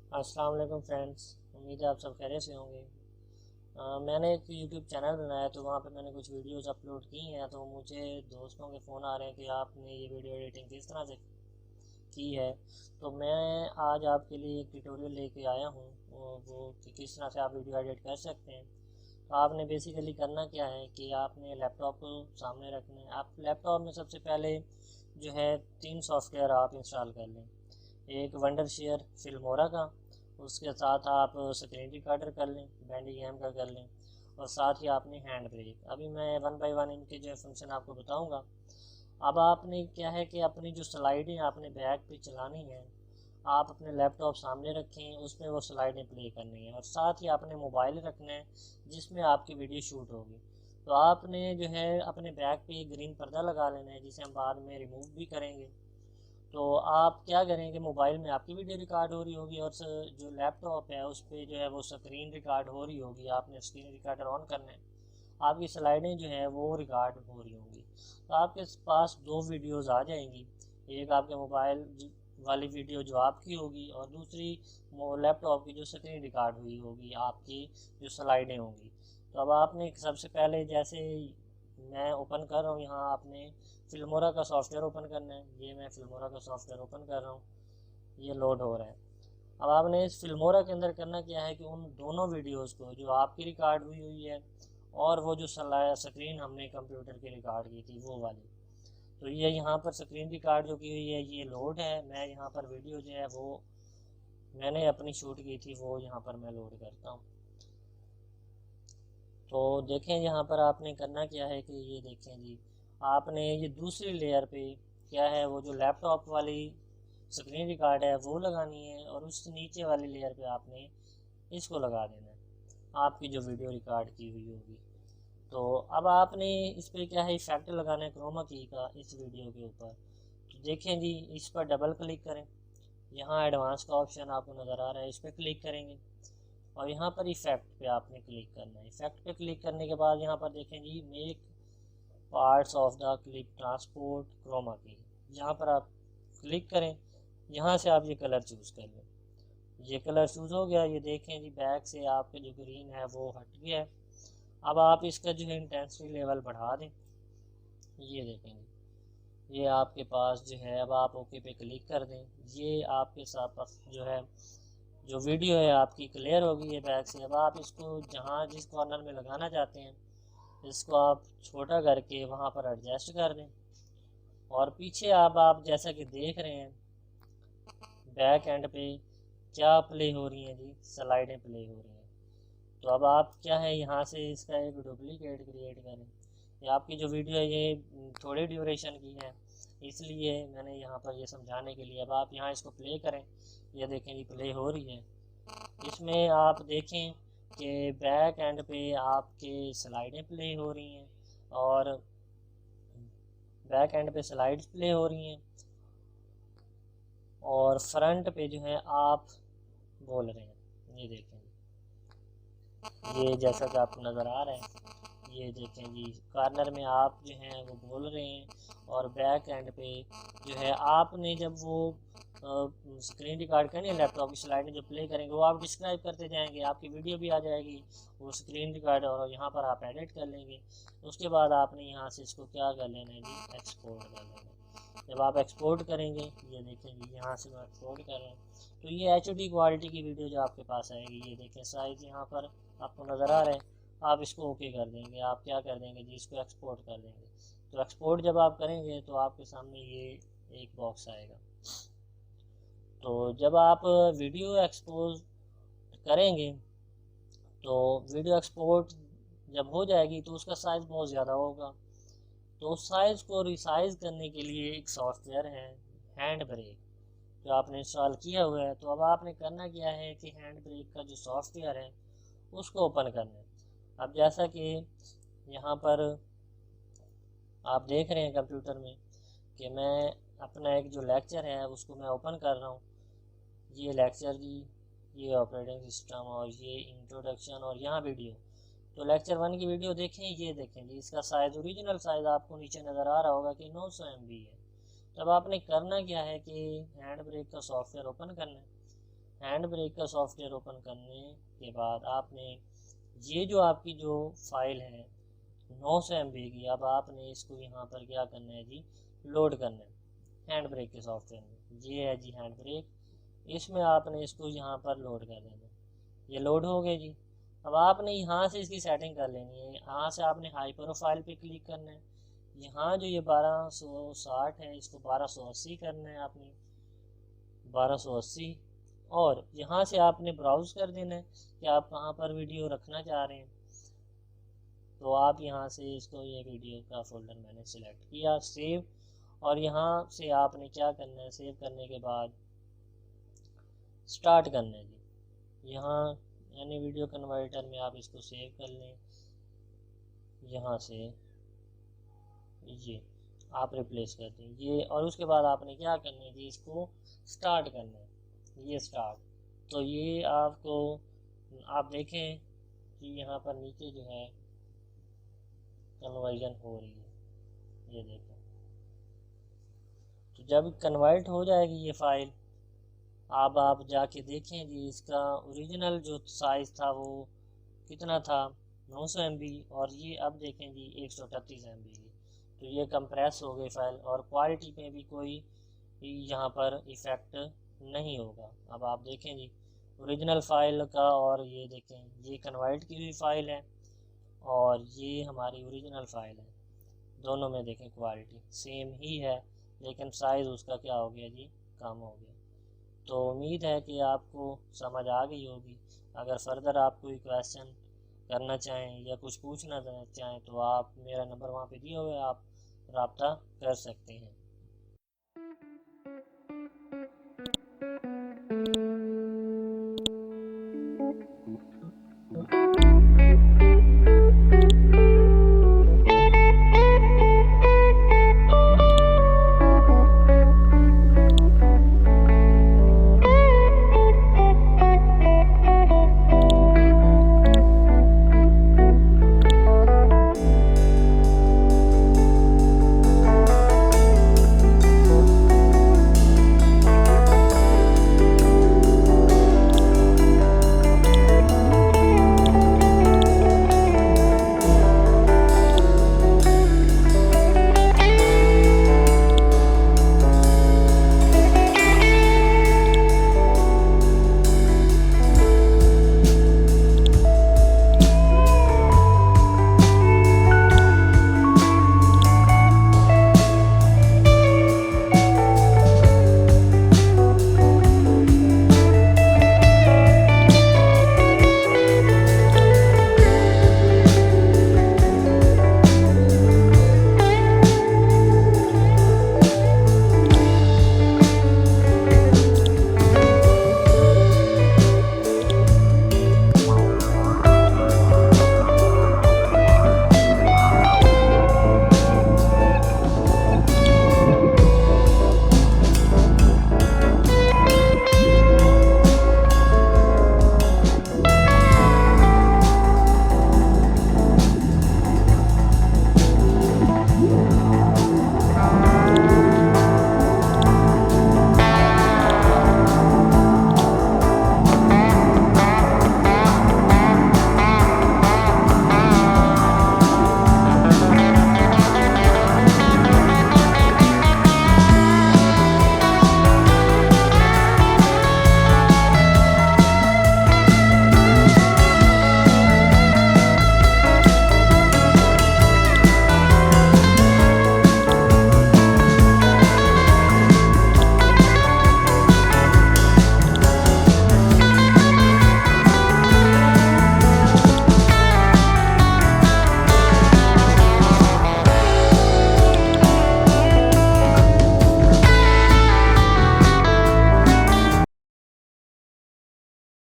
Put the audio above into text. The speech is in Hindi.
अस्सलाम वालेकुम फ्रेंड्स। उम्मीद है आप सब खैरियत से होंगे। मैंने एक यूट्यूब चैनल बनाया तो वहाँ पे मैंने कुछ वीडियोस अपलोड की हैं, तो मुझे दोस्तों के फ़ोन आ रहे हैं कि आपने ये वीडियो एडिटिंग किस तरह से की है। तो मैं आज आपके लिए एक ट्यूटोरियल लेके आया हूँ, वो कि किस तरह से आप वीडियो एडिट कर सकते हैं। तो आपने बेसिकली करना क्या है कि आपने लैपटॉप को सामने रखना है। आप लैपटॉप में सबसे पहले जो है 3 सॉफ्टवेयर आप इंस्टॉल कर लें। एक वंडर शेयर फिल्मोरा का, उसके साथ आप स्क्रीन रिकॉर्डर कर लें, बैंडी का कर लें, और साथ ही आपने हैंड ब्रेक। अभी मैं वन बाय वन इनके जो है फंक्शन आपको बताऊंगा। अब आपने क्या है कि अपनी जो स्लाइडें आपने बैक पे चलानी है, आप अपने लैपटॉप सामने रखें, उसमें वो स्लाइडें प्ले करनी है, और साथ ही आपने मोबाइल रखना है जिसमें आपकी वीडियो शूट होगी। तो आपने जो है अपने बैक पे ग्रीन पर्दा लगा लेना है, जिसे हम बाद में रिमूव भी करेंगे। तो आप क्या करेंगे, मोबाइल में आपकी वीडियो रिकॉर्ड हो रही होगी और जो लैपटॉप है उस पर जो है वो स्क्रीन रिकॉर्ड हो रही होगी। आपने स्क्रीन रिकॉर्डर ऑन करना है, आपकी स्लाइडें जो है वो रिकॉर्ड हो रही होंगी। तो आपके पास दो वीडियोस आ जाएंगी, एक आपके मोबाइल वाली वीडियो जो आपकी होगी, और दूसरी लैपटॉप की जो स्क्रीन रिकॉर्ड हुई होगी, आपकी जो स्लाइडें होंगी। तो अब आपने सबसे पहले, जैसे मैं ओपन कर रहा हूँ यहाँ, आपने फिल्मोरा का सॉफ्टवेयर ओपन करना है। ये मैं फिल्मोरा का सॉफ्टवेयर ओपन कर रहा हूँ, ये लोड हो रहा है। अब आपने इस फिल्मोरा के अंदर करना क्या है कि उन दोनों वीडियोस को जो आपकी रिकॉर्ड हुई हुई है और वो जो स्क्रीन हमने कंप्यूटर की रिकॉर्ड की थी वो वाली, तो ये यहाँ पर स्क्रीन रिकॉर्ड जो की हुई है ये लोड है। मैं यहाँ पर वीडियो जो है वो मैंने अपनी शूट की थी वो यहाँ पर मैं लोड करता हूँ। तो देखें यहाँ पर आपने करना क्या है कि ये देखें जी, आपने ये दूसरी लेयर पे क्या है, वो जो लैपटॉप वाली स्क्रीन रिकॉर्ड है वो लगानी है, और उस नीचे वाली लेयर पे आपने इसको लगा देना है, आपकी जो वीडियो रिकॉर्ड की हुई होगी। तो अब आपने इस पर क्या है, इफेक्ट लगाना है क्रोमा की का इस वीडियो के ऊपर। तो देखें जी, इस पर डबल क्लिक करें, यहाँ एडवांस का ऑप्शन आपको नज़र आ रहा है, इस पर क्लिक करेंगे और यहाँ पर इफेक्ट पे आपने क्लिक करना है। इफेक्ट पे क्लिक करने के बाद यहाँ पर देखें जी, make parts of the clip transport chroma की, यहाँ पर आप क्लिक करें। यहाँ से आप ये कलर चूज़ कर लें। ये कलर चूज़ हो गया, ये देखें जी बैक से आपके जो ग्रीन है वो हट गया है। अब आप इसका जो है इंटेंसिटी लेवल बढ़ा दें, ये देखेंगे ये आपके पास जो है। अब आप ओके पे क्लिक कर दें, ये आपके साथ जो है जो वीडियो है आपकी क्लियर होगी है बैक से। अब आप इसको जहाँ जिस कॉर्नर में लगाना चाहते हैं, इसको आप छोटा करके वहाँ पर एडजस्ट कर दें। और पीछे आप जैसा कि देख रहे हैं बैक एंड पे क्या प्ले हो रही हैं जी, स्लाइडें प्ले हो रही हैं। तो अब आप क्या है, यहाँ से इसका एक डुप्लीकेट क्रिएट करें। ये आपकी जो वीडियो है ये थोड़ी ड्यूरेशन की है, इसलिए मैंने यहाँ पर ये समझाने के लिए। अब आप यहाँ इसको प्ले करें, ये देखें ये प्ले हो रही है। इसमें आप देखें कि बैक एंड पे आपके स्लाइडें प्ले हो रही हैं, और बैक एंड पे स्लाइड्स प्ले हो रही हैं, और फ्रंट पे जो है आप बोल रहे हैं। ये देखें, ये जैसा कि आपको नज़र आ रहा है, ये देखें जी कॉर्नर में आप जो हैं वो बोल रहे हैं, और बैक एंड पे जो है आपने जब वो स्क्रीन रिकॉर्ड करनी है, लैपटॉप की स्लाइडें जो प्ले करेंगे वो आप डिस्क्राइब करते जाएंगे, आपकी वीडियो भी आ जाएगी वो स्क्रीन रिकॉर्ड, और यहाँ पर आप एडिट कर लेंगे। उसके बाद आपने यहाँ से इसको क्या कर लेना है जी, एक्सपोर्ट कर लेना है। जब आप एक्सपोर्ट करेंगे, ये देखें जी यहाँ से मैं एक्सपोर्ट कर रहा हूँ, तो ये HD क्वालिटी की वीडियो जो आपके पास आएगी, ये देखें साइज़ यहाँ पर आपको नज़र आ रहा है। आप इसको ओके कर देंगे, आप क्या कर देंगे जी, इसको एक्सपोर्ट कर देंगे। तो एक्सपोर्ट जब आप करेंगे तो आपके सामने ये एक बॉक्स आएगा। तो जब आप वीडियो एक्सपोज करेंगे, तो वीडियो एक्सपोर्ट जब हो जाएगी तो उसका साइज़ बहुत ज़्यादा होगा। तो उस साइज़ को रिसाइज करने के लिए एक सॉफ्टवेयर है हैंड ब्रेक, जो आपने इंस्टॉल किया हुआ है। तो अब आपने करना क्या है कि हैंड ब्रेक का जो सॉफ्टवेयर है उसको ओपन करना है। अब जैसा कि यहाँ पर आप देख रहे हैं कंप्यूटर में कि मैं अपना एक जो लेक्चर है उसको मैं ओपन कर रहा हूँ। ये लेक्चर जी, ये ऑपरेटिंग सिस्टम, और ये इंट्रोडक्शन, और यहाँ वीडियो। तो लेक्चर 1 की वीडियो देखें, ये देखें जी इसका साइज़, ओरिजिनल साइज़ आपको नीचे नज़र आ रहा होगा कि 900 MB है। तब आपने करना क्या है कि हैंड ब्रेक का सॉफ्टवेयर ओपन करना है। हैंड ब्रेक का सॉफ्टवेयर ओपन करने के बाद आपने ये जो आपकी जो फाइल है 900 MB की, अब आपने इसको यहाँ पर क्या करना है जी, लोड करना है हैंड ब्रेक के सॉफ्टवेयर में। ये है जी हैंड ब्रेक, इसमें आपने इसको यहाँ पर लोड कर देना। ये लोड हो गए जी। अब आपने यहाँ से इसकी सेटिंग कर लेनी है। यहाँ से आपने हाई प्रोफाइल पे क्लिक करना है। यहाँ जो ये 1260 है इसको 1280 करना है आपने, 1280। और यहाँ से आपने ब्राउज कर देना है कि आप कहाँ पर वीडियो रखना चाह रहे हैं। तो आप यहाँ से इसको, ये वीडियो का फोल्डर मैंने सिलेक्ट किया, सेव। और यहाँ से आपने क्या करना है, सेव करने के बाद स्टार्ट करना है जी। यहाँ यानी वीडियो कन्वर्टर में आप इसको सेव कर लें, यहाँ से ये आप रिप्लेस कर दें ये। और उसके बाद आपने क्या करना है जी, इसको स्टार्ट करना है, ये स्टार्ट। तो ये आपको आप देखें कि यहाँ पर नीचे जो है कन्वर्जन हो रही है, ये देखें। तो जब कन्वर्ट हो जाएगी ये फाइल, अब आप जाके देखें जी इसका ओरिजिनल जो साइज़ था वो कितना था, 900 MB, और ये अब देखें जी 138 MB की। तो ये कंप्रेस हो गई फाइल, और क्वालिटी पे भी कोई यहाँ पर इफ़ेक्ट नहीं होगा। अब आप देखें जी ओरिजिनल फ़ाइल का, और ये देखें ये कन्वर्ट की हुई फ़ाइल है और ये हमारी ओरिजिनल फ़ाइल है। दोनों में देखें क्वालिटी सेम ही है, लेकिन साइज़ उसका क्या हो गया जी, कम हो गया। तो उम्मीद है कि आपको समझ आ गई होगी। अगर फर्दर आप कोई क्वेश्चन करना चाहें या कुछ पूछना चाहें तो आप, मेरा नंबर वहाँ पे दिया हुआ है, आप रब्ता कर सकते हैं।